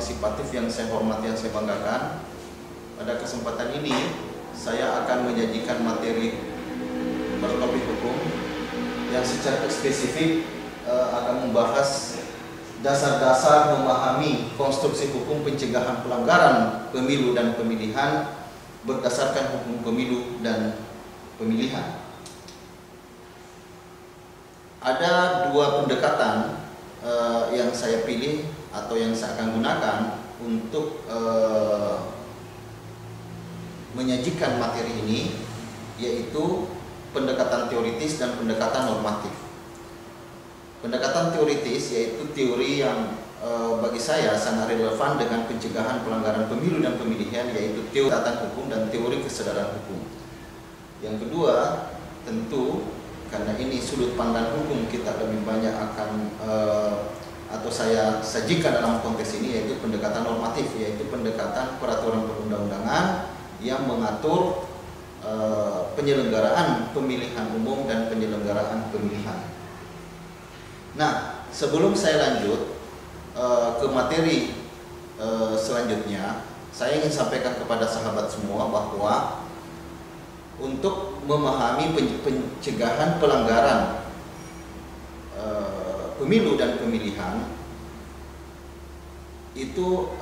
partisipatif yang saya hormati, yang saya banggakan. Pada kesempatan ini saya akan menyajikan materi bertopik hukum yang secara spesifik akan membahas dasar-dasar memahami konstruksi hukum pencegahan pelanggaran pemilu dan pemilihan berdasarkan hukum pemilu dan pemilihan. Ada dua pendekatan yang saya pilih atau yang saya akan gunakan untuk menyajikan materi ini, yaitu pendekatan teoritis dan pendekatan normatif. Pendekatan teoritis yaitu teori yang bagi saya sangat relevan dengan pencegahan pelanggaran pemilu dan pemilihan, yaitu teori tata hukum dan teori kesadaran hukum. Yang kedua, tentu karena ini sudut pandang hukum kita lebih banyak akan atau saya sajikan dalam konteks ini, yaitu pendekatan normatif, yaitu pendekatan peraturan perundang-undangan yang mengatur penyelenggaraan pemilihan umum dan penyelenggaraan pemilihan. Nah, sebelum saya lanjut ke materi selanjutnya, saya ingin sampaikan kepada sahabat semua bahwa untuk memahami pencegahan pelanggaran pemilu dan pemilihan itu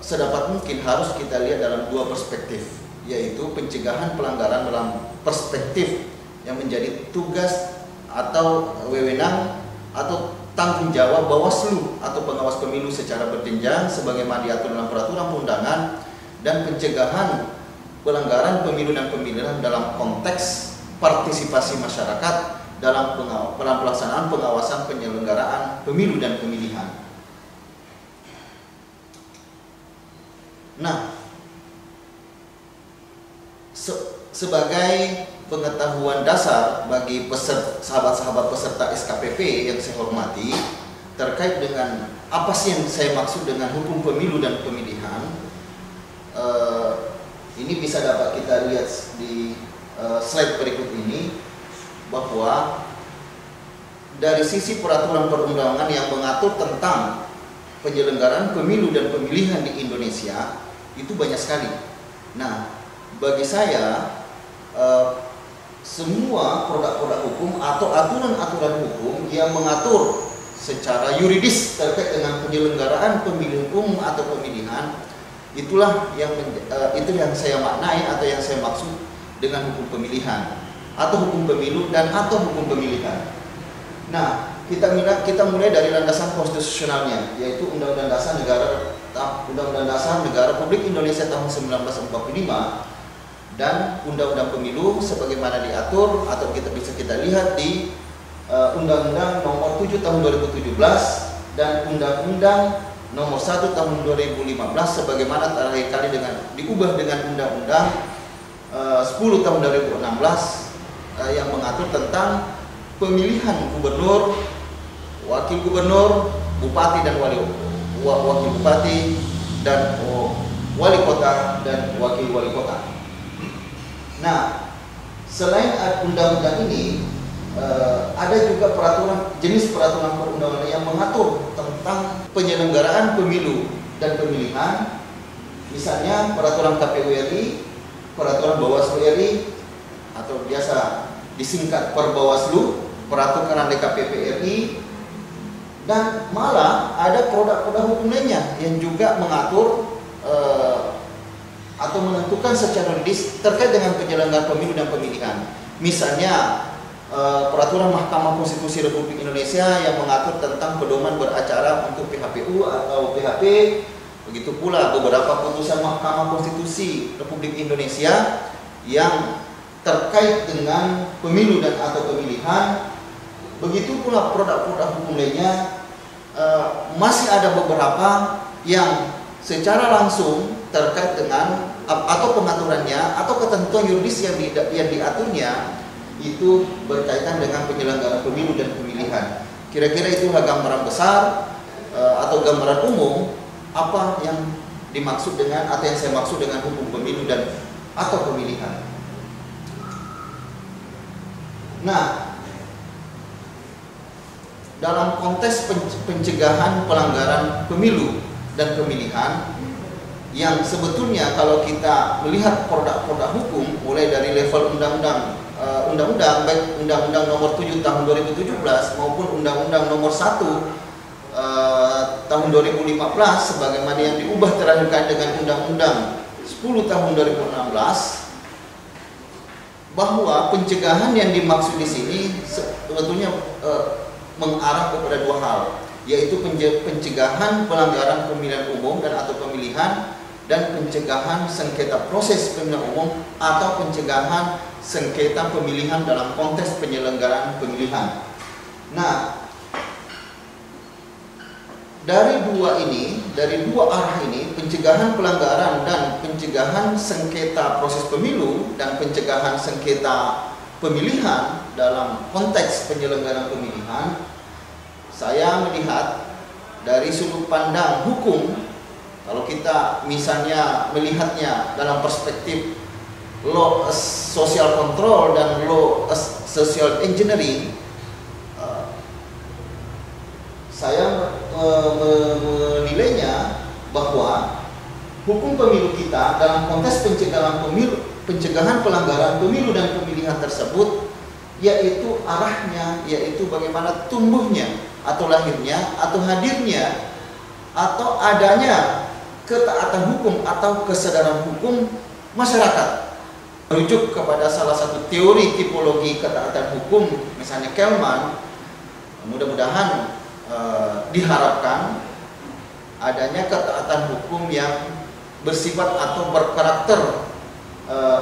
sedapat mungkin harus kita lihat dalam dua perspektif, yaitu pencegahan pelanggaran dalam perspektif yang menjadi tugas atau wewenang atau tanggung jawab Bawaslu atau pengawas pemilu secara berjenjang sebagaimana diatur dalam peraturan perundangan, dan pencegahan pelanggaran pemilu dan pemilihan dalam konteks partisipasi masyarakat dalam pelaksanaan pengawasan penyelenggaraan pemilu dan pemilihan. Nah, sebagai pengetahuan dasar bagi sahabat-sahabat peserta SKPP yang saya hormati, terkait dengan apa sih yang saya maksud dengan hukum pemilu dan pemilihan, ini bisa dapat kita lihat di slide berikut ini, bahwa dari sisi peraturan perundangan yang mengatur tentang penyelenggaraan pemilu dan pemilihan di Indonesia itu banyak sekali. Nah, bagi saya semua produk-produk hukum atau aturan-aturan hukum yang mengatur secara yuridis terkait dengan penyelenggaraan pemilihan umum atau pemilihan, itulah yang itu yang saya maknai atau yang saya maksud dengan hukum pemilihan atau hukum pemilu dan atau hukum pemilihan. Nah, kita mulai dari landasan konstitusionalnya, yaitu Undang-Undang Dasar Negara Republik Indonesia tahun 1945 dan Undang-Undang Pemilu sebagaimana diatur atau kita lihat di Undang-Undang Nomor 7 Tahun 2017 dan Undang-Undang Nomor 1 Tahun 2015 sebagaimana terakhir kali diubah dengan Undang-Undang 10 Tahun 2016 yang mengatur tentang pemilihan gubernur, wakil gubernur, bupati dan wakil bupati dan wali kota dan wakil wali kota. Nah, selain undang-undang ini, ada juga jenis peraturan perundang-undangan yang mengatur tentang penyelenggaraan pemilu dan pemilihan, misalnya peraturan KPU RI, peraturan Bawaslu RI atau biasa disingkat Perbawaslu, peraturan DKPP RI, dan malah ada produk-produk hukum lainnya yang juga mengatur atau menentukan secara yuridis terkait dengan penyelenggaraan pemilu dan pemilihan. Misalnya peraturan Mahkamah Konstitusi Republik Indonesia yang mengatur tentang pedoman beracara untuk PHPU atau PHP. Begitu pula beberapa putusan Mahkamah Konstitusi Republik Indonesia yang terkait dengan pemilu dan atau pemilihan. Begitu pula produk-produk hukum lainnya, masih ada beberapa yang secara langsung terkait dengan atau pengaturannya atau ketentuan yuridis yang diaturnya itu berkaitan dengan penyelenggaraan pemilu dan pemilihan. Kira-kira itulah gambaran besar atau gambaran umum apa yang dimaksud dengan atau yang saya maksud dengan hukum pemilu dan atau pemilihan. Nah, dalam konteks pencegahan pelanggaran pemilu dan pemilihan yang sebetulnya kalau kita melihat produk-produk hukum mulai dari level undang-undang baik Undang-Undang Nomor 7 Tahun 2017 maupun Undang-Undang Nomor 1 Tahun 2015 sebagaimana yang diubah terakhir kali dengan Undang-Undang 10 Tahun 2016, bahwa pencegahan yang dimaksud di sini sebetulnya mengarah kepada dua hal, yaitu pencegahan pelanggaran pemilihan umum dan atau pemilihan, dan pencegahan sengketa proses pemilihan umum atau pencegahan sengketa pemilihan dalam konteks penyelenggaraan pemilihan. Nah, dari dua arah ini, pencegahan pelanggaran dan pencegahan sengketa proses pemilu dan pencegahan sengketa pemilihan dalam konteks penyelenggaraan pemilihan, saya melihat dari sudut pandang hukum, kalau kita misalnya melihatnya dalam perspektif law social control dan law social engineering, saya menilainya bahwa hukum pemilu kita dalam konteks pencegahan pelanggaran pemilu dan pemilihan tersebut, yaitu arahnya, yaitu bagaimana tumbuhnya atau lahirnya atau hadirnya atau adanya ketaatan hukum atau kesadaran hukum masyarakat. Merujuk kepada salah satu teori tipologi ketaatan hukum, misalnya Kelman, mudah-mudahan diharapkan adanya ketaatan hukum yang bersifat atau berkarakter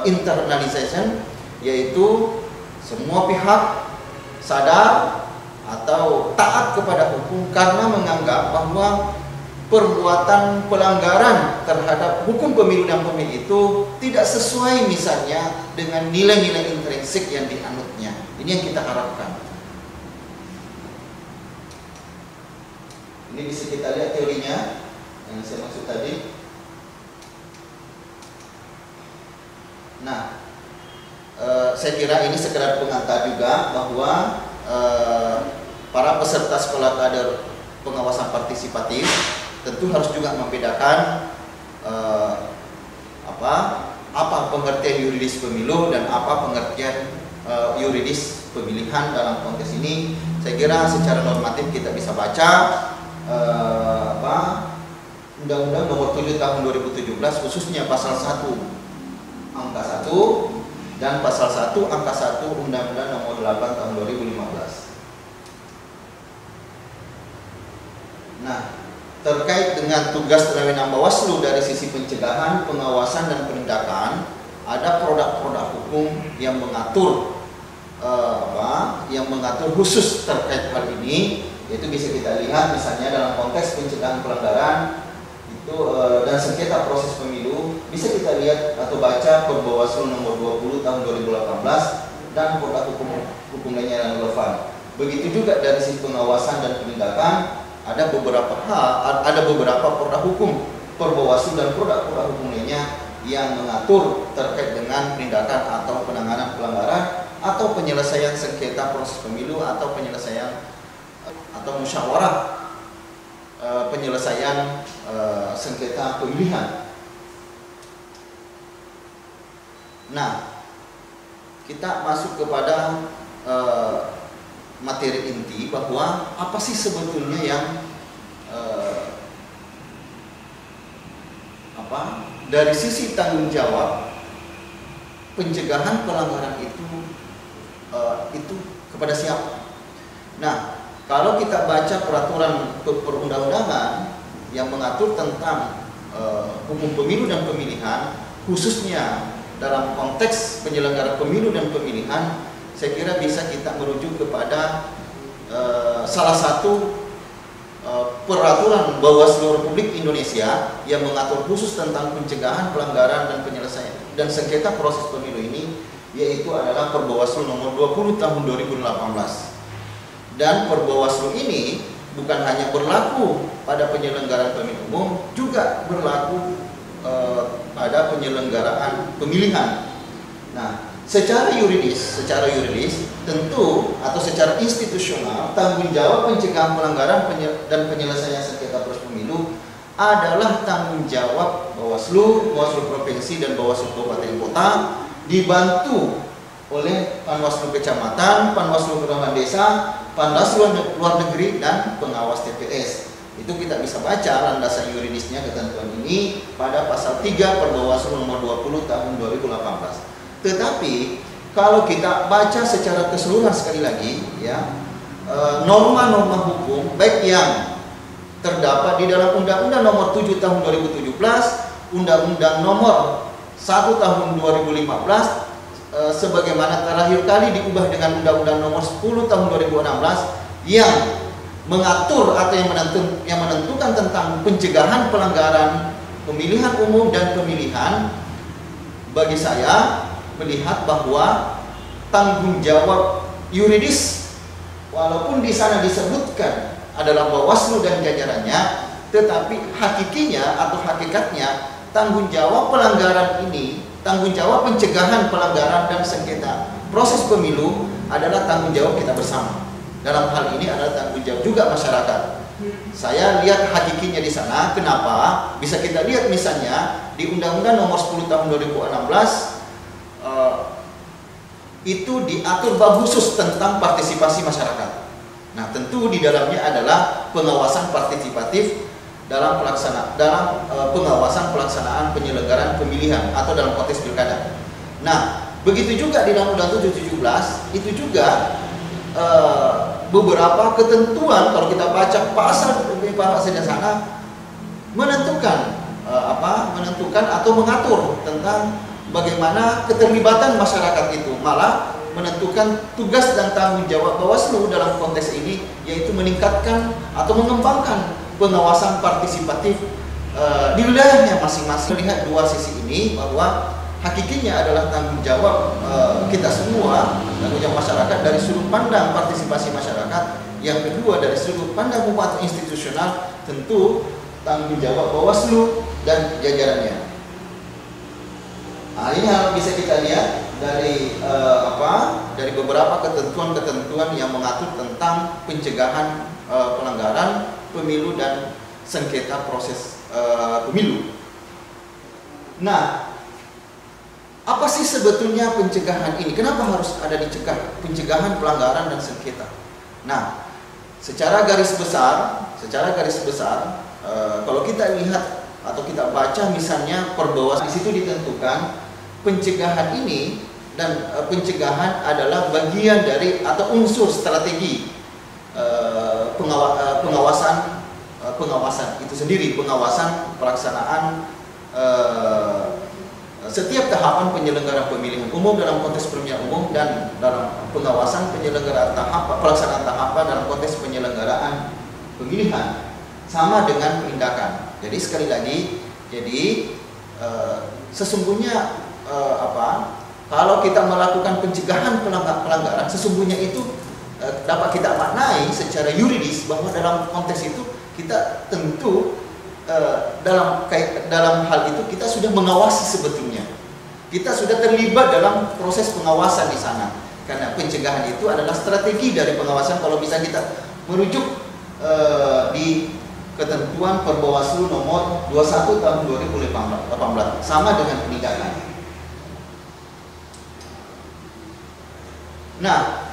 internalization, yaitu semua pihak sadar atau taat kepada hukum karena menganggap bahwa perbuatan pelanggaran terhadap hukum pemilu dan pemilih itu tidak sesuai misalnya dengan nilai-nilai intrinsik yang dianutnya. Ini yang kita harapkan. Ini bisa kita lihat teorinya yang saya maksud tadi. Nah, saya kira ini sekedar pengantar juga bahwa para peserta sekolah kader pengawasan partisipatif tentu harus juga membedakan apa pengertian yuridis pemilu dan apa pengertian yuridis pemilihan dalam konteks ini. Saya kira secara normatif kita bisa baca Undang-Undang Nomor 7 Tahun 2017 khususnya pasal 1 angka 1 dan pasal 1 angka 1 Undang-Undang Nomor 8 Tahun 2015. Nah, terkait dengan tugas dan wewenang Bawaslu dari sisi pencegahan, pengawasan dan penindakan, ada produk-produk hukum yang mengatur khusus terkait hal ini. Itu bisa kita lihat misalnya dalam konteks pencegahan pelanggaran itu dan sengketa proses pemilu, bisa kita lihat atau baca Perbawaslu nomor 20 tahun 2018 dan produk hukum lainnya yang relevan. Begitu juga dari sisi pengawasan dan penindakan, ada beberapa produk hukum Perbawaslu dan produk hukum lainnya yang mengatur terkait dengan penindakan atau penanganan pelanggaran atau penyelesaian sengketa proses pemilu atau penyelesaian atau musyawarah penyelesaian sengketa pemilihan. Nah, kita masuk kepada materi inti bahwa apa sih sebetulnya yang dari sisi tanggung jawab pencegahan pelanggaran itu kepada siapa? Nah, kalau kita baca peraturan perundang-undangan yang mengatur tentang hukum pemilu dan pemilihan, khususnya dalam konteks penyelenggara pemilu dan pemilihan, saya kira bisa kita merujuk kepada salah satu peraturan Bawaslu Republik Indonesia yang mengatur khusus tentang pencegahan pelanggaran dan penyelesaian dan sengketa proses pemilu ini, yaitu adalah Perbawaslu nomor 20 tahun 2018. Dan Perbawaslu ini bukan hanya berlaku pada penyelenggaraan pemilu umum, juga berlaku pada penyelenggaraan pemilihan. Nah, secara yuridis tentu atau secara institusional tanggung jawab pencegahan pelanggaran dan penyelesaian sengketa proses pemilu adalah tanggung jawab Bawaslu, Bawaslu Provinsi dan Bawaslu Kabupaten Kota, dibantu oleh Panwaslu Kecamatan, Panwaslu Kelurahan Desa, Panwaslu Luar Negeri, dan pengawas TPS. Itu kita bisa baca landasan yuridisnya ketentuan ini pada pasal 3 Perbawaslu nomor 20 tahun 2018. Tetapi kalau kita baca secara keseluruhan sekali lagi, ya, norma-norma hukum baik yang terdapat di dalam Undang-Undang nomor 7 tahun 2017, Undang-Undang nomor 1 tahun 2015, sebagaimana terakhir kali diubah dengan Undang-Undang nomor 10 tahun 2016 yang mengatur atau yang menentukan tentang pencegahan pelanggaran pemilihan umum dan pemilihan. Bagi saya melihat bahwa tanggung jawab yuridis, walaupun di sana disebutkan adalah Bawaslu dan jajarannya, tetapi hakikinya atau hakikatnya tanggung jawab pelanggaran ini, tanggung jawab pencegahan pelanggaran dan sengketa proses pemilu adalah tanggung jawab kita bersama. Dalam hal ini adalah tanggung jawab juga masyarakat. Saya lihat hakikinya di sana. Kenapa? Bisa kita lihat misalnya di Undang-Undang nomor 10 tahun 2016 itu diatur bab khusus tentang partisipasi masyarakat. Nah, tentu di dalamnya adalah pengawasan partisipatif dalam pengawasan pelaksanaan penyelenggaraan pemilihan atau dalam konteks pilkada. Nah, begitu juga di dalam Undang-Undang 717 itu juga beberapa ketentuan, kalau kita baca pasal di sana menentukan menentukan atau mengatur tentang bagaimana keterlibatan masyarakat itu, malah menentukan tugas dan tanggung jawab Bawaslu dalam konteks ini, yaitu meningkatkan atau mengembangkan pengawasan partisipatif di wilayahnya masing-masing. Melihat dua sisi ini, bahwa hakikinya adalah tanggung jawab kita semua, tanggung jawab masyarakat dari sudut pandang partisipasi masyarakat. Yang kedua dari sudut pandang hukum atau institusional, tentu tanggung jawab Bawaslu dan jajarannya. Nah, ini hal bisa kita lihat dari dari beberapa ketentuan-ketentuan yang mengatur tentang pencegahan pelanggaran pemilu dan sengketa proses pemilu. Nah, apa sih sebetulnya pencegahan ini? Kenapa harus ada dicegah pencegahan pelanggaran dan sengketa? Nah, secara garis besar, kalau kita lihat atau kita baca misalnya Perbawaslu, di situ ditentukan pencegahan ini, dan pencegahan adalah bagian dari atau unsur strategi pengawasan itu sendiri, pengawasan pelaksanaan setiap tahapan penyelenggaraan pemilihan umum dalam konteks pemilihan umum, dan dalam pengawasan penyelenggaraan pelaksanaan tahapan dalam konteks penyelenggaraan pemilihan, sama dengan tindakan. Jadi sekali lagi, sesungguhnya kalau kita melakukan pencegahan pelanggaran, sesungguhnya itu dapat kita maknai secara yuridis bahwa dalam konteks itu kita tentu dalam hal itu kita sudah mengawasi, sebetulnya kita sudah terlibat dalam proses pengawasan di sana, karena pencegahan itu adalah strategi dari pengawasan. Kalau bisa kita merujuk di ketentuan Perbawaslu nomor 21 tahun 2018, sama dengan penindakan. Nah,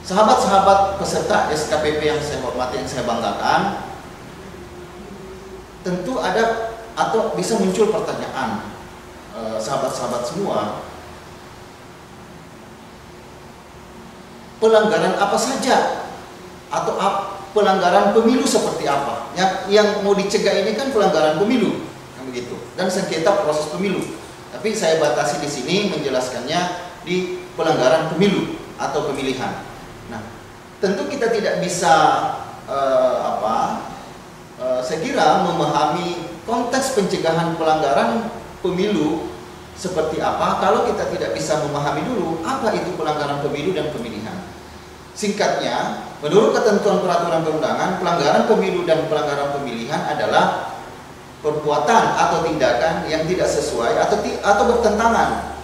sahabat-sahabat peserta SKPP yang saya hormati, yang saya banggakan, tentu ada atau bisa muncul pertanyaan, sahabat-sahabat semua, pelanggaran apa saja atau pelanggaran pemilu seperti apa? Yang mau dicegah ini kan pelanggaran pemilu, kan begitu, dan sengketa proses pemilu. Tapi saya batasi di sini menjelaskannya di pelanggaran pemilu atau pemilihan. Nah, tentu kita tidak bisa saya kira memahami konteks pencegahan pelanggaran pemilu seperti apa kalau kita tidak bisa memahami dulu apa itu pelanggaran pemilu dan pemilihan. Singkatnya, menurut ketentuan peraturan perundangan, pelanggaran pemilu dan pelanggaran pemilihan adalah perbuatan atau tindakan yang tidak sesuai atau bertentangan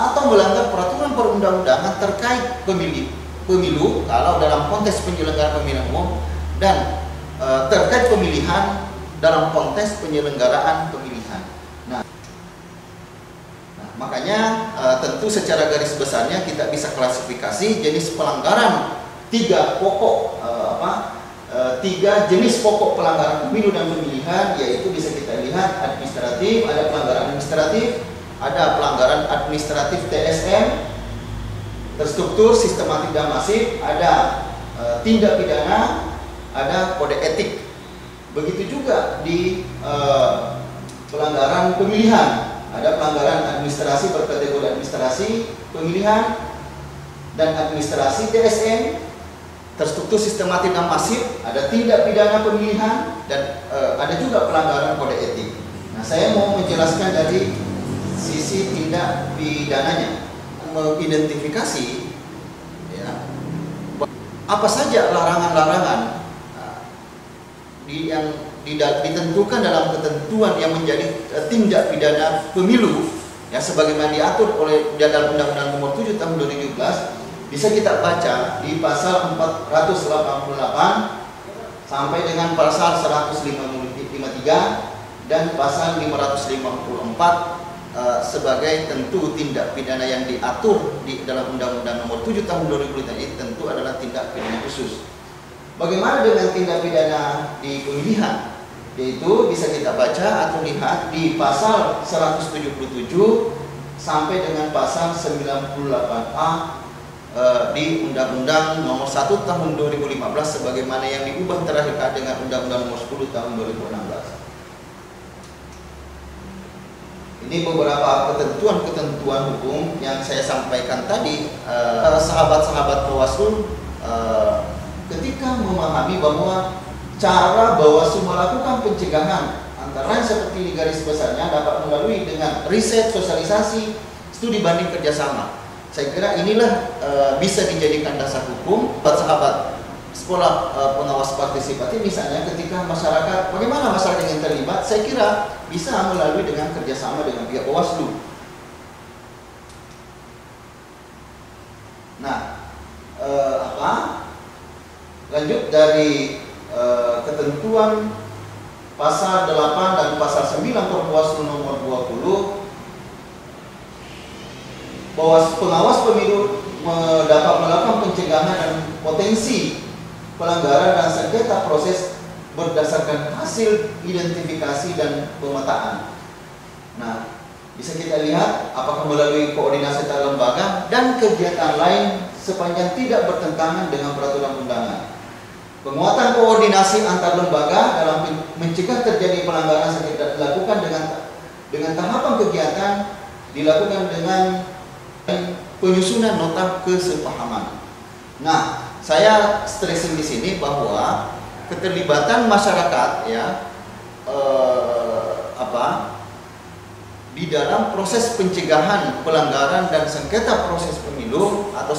atau melanggar peraturan perundang-undangan terkait pemilu kalau dalam konteks penyelenggaraan pemilihan umum, dan terkait pemilihan dalam konteks penyelenggaraan pemilihan. Nah, makanya tentu secara garis besarnya kita bisa klasifikasi jenis pelanggaran tiga jenis pokok pelanggaran pemilu dan pemilihan, yaitu bisa kita lihat administratif, ada pelanggaran administratif, ada pelanggaran administratif TSM, terstruktur, sistematik dan masif, ada tindak pidana, ada kode etik. Begitu juga di pelanggaran pemilihan, ada pelanggaran administrasi berkategori administrasi pemilihan dan administrasi TSM, terstruktur, sistematik dan masif, ada tindak pidana pemilihan, dan ada juga pelanggaran kode etik. Nah, saya mau menjelaskan dari sisi tindak pidananya, mengidentifikasi ya, apa saja larangan-larangan yang ditentukan dalam ketentuan yang menjadi tindak pidana pemilu ya, sebagaimana diatur oleh dalam Undang-Undang Nomor 7 Tahun 2017, bisa kita baca di pasal 488 sampai dengan pasal 153 dan pasal 554 sebagai tentu tindak pidana yang diatur di dalam Undang-Undang Nomor 7 Tahun 2000 ini tentu adalah tindak pidana khusus. Bagaimana dengan tindak pidana di pemilihan? Yaitu bisa kita baca atau lihat di pasal 177 sampai dengan pasal 98A di Undang-Undang Nomor 1 Tahun 2015 sebagaimana yang diubah terakhir dengan Undang-Undang Nomor 10 Tahun 2016. Ini beberapa ketentuan-ketentuan hukum yang saya sampaikan tadi. Sahabat-sahabat Bawaslu ketika memahami bahwa cara Bawaslu melakukan pencegahan antara lain seperti di garis besarnya dapat melalui dengan riset, sosialisasi, studi banding, kerjasama. Saya kira inilah bisa dijadikan dasar hukum buat sahabat sekolah pengawas partisipatif. Misalnya ketika masyarakat, bagaimana masyarakat yang terlibat, saya kira bisa melalui dengan kerjasama dengan pihak Bawaslu. Nah, lanjut dari ketentuan pasal 8 dan pasal 9 Perpres nomor 20, pengawas pemilu dapat melakukan pencegahan dan potensi pelanggaran dan sengketa proses berdasarkan hasil identifikasi dan pemetaan. Nah, bisa kita lihat apakah melalui koordinasi antar lembaga dan kegiatan lain sepanjang tidak bertentangan dengan peraturan undangan. Penguatan koordinasi antar lembaga dalam mencegah terjadi pelanggaran sengketa dilakukan dengan tahapan kegiatan dilakukan dengan penyusunan nota kesepahaman. Nah, saya stressing di sini bahwa keterlibatan masyarakat ya di dalam proses pencegahan pelanggaran dan sengketa proses pemilu atau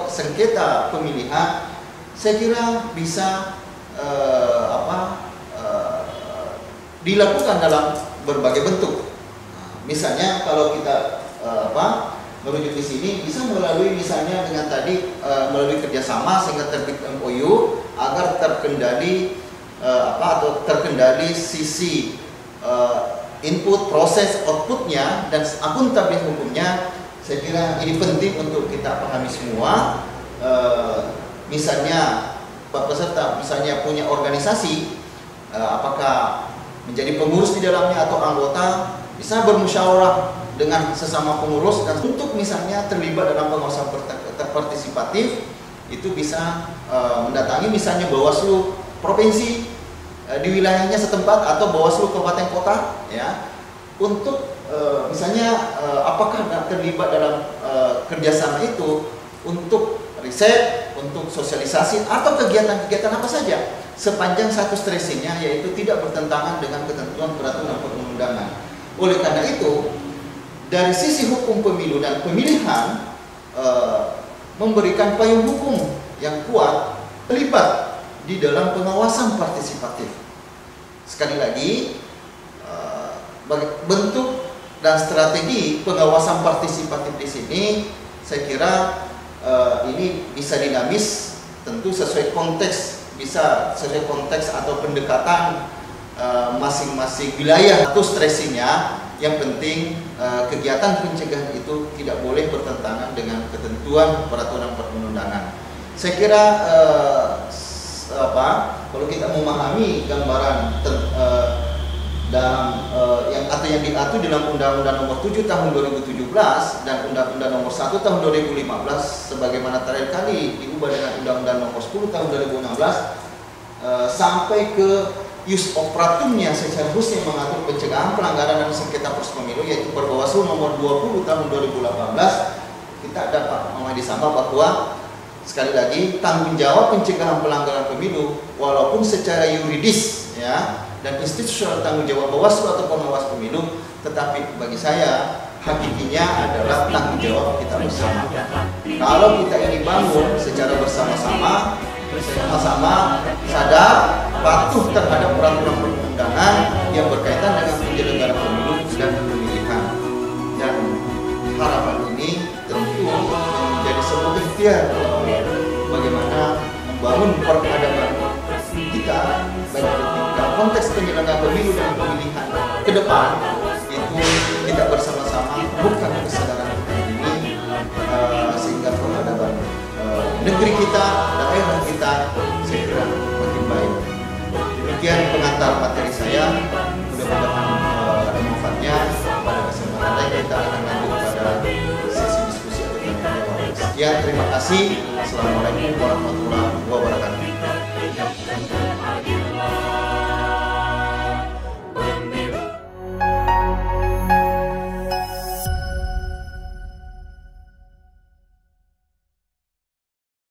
sengketa pemilihan, saya kira bisa dilakukan dalam berbagai bentuk. Misalnya kalau kita merujuk di sini bisa melalui misalnya dengan tadi melalui kerjasama sehingga terbit MOU agar terkendali atau terkendali sisi input, proses, outputnya dan akuntabilitas hukumnya. Saya kira ini penting untuk kita pahami semua. Misalnya peserta misalnya punya organisasi, apakah menjadi pengurus di dalamnya atau anggota, bisa bermusyawarah dengan sesama pengurus dan untuk misalnya terlibat dalam pengawasan partisipatif itu bisa mendatangi misalnya Bawaslu provinsi di wilayahnya setempat atau Bawaslu kabupaten kota ya, untuk misalnya apakah terlibat dalam kerjasama itu untuk riset, untuk sosialisasi atau kegiatan-kegiatan apa saja sepanjang satu stressingnya yaitu tidak bertentangan dengan ketentuan peraturan perundang-undangan. Oleh karena itu dari sisi hukum pemilu dan pemilihan memberikan payung hukum yang kuat terlibat di dalam pengawasan partisipatif. Sekali lagi, bentuk dan strategi pengawasan partisipatif di sini saya kira ini bisa dinamis, tentu sesuai konteks, bisa sesuai konteks atau pendekatan masing-masing wilayah atau stressingnya. Yang penting kegiatan pencegahan itu tidak boleh bertentangan dengan ketentuan peraturan perundang-undangan. Saya kira kalau kita memahami gambaran dalam yang diatur dalam Undang-Undang Nomor 7 Tahun 2017 dan Undang-Undang Nomor 1 Tahun 2015 sebagaimana terakhir kali diubah dengan Undang-Undang Nomor 10 Tahun 2016 sampai ke use operatumnya secara khusus yang mengatur pencegahan pelanggaran dan sengketa proses pemilu, yaitu Perbawaslu Nomor 20 Tahun 2018. Kita dapat disambung bahwa sekali lagi tanggung jawab pencegahan pelanggaran pemilu walaupun secara yuridis ya dan institusional tanggung jawab Bawaslu atau pengawas pemilu, tetapi bagi saya hakikinya adalah tanggung jawab kita bersama. Kalau kita ini bangun secara bersama-sama, sama-sama sadar patuh terhadap peraturan perundangan yang berkaitan dengan penyelenggaraan pemilu dan pemilihan, dan harapan ini tentu menjadi sebuah ikhtiar bagaimana membangun peradaban kita baik ketika konteks penyelenggaraan pemilu dan pemilihan ke depan itu kita bersama-sama bukan kesadaran ini sehingga peradaban negeri kita, daerah kita saya kira makin baik. Demikian pengantar materi saya, mudah-mudahan ada manfaatnya. Pada kesempatan lain kita akan lanjut pada sesi diskusi atau tanya jawab. Sekian, terima kasih. Assalamualaikum warahmatullahi wabarakatuh.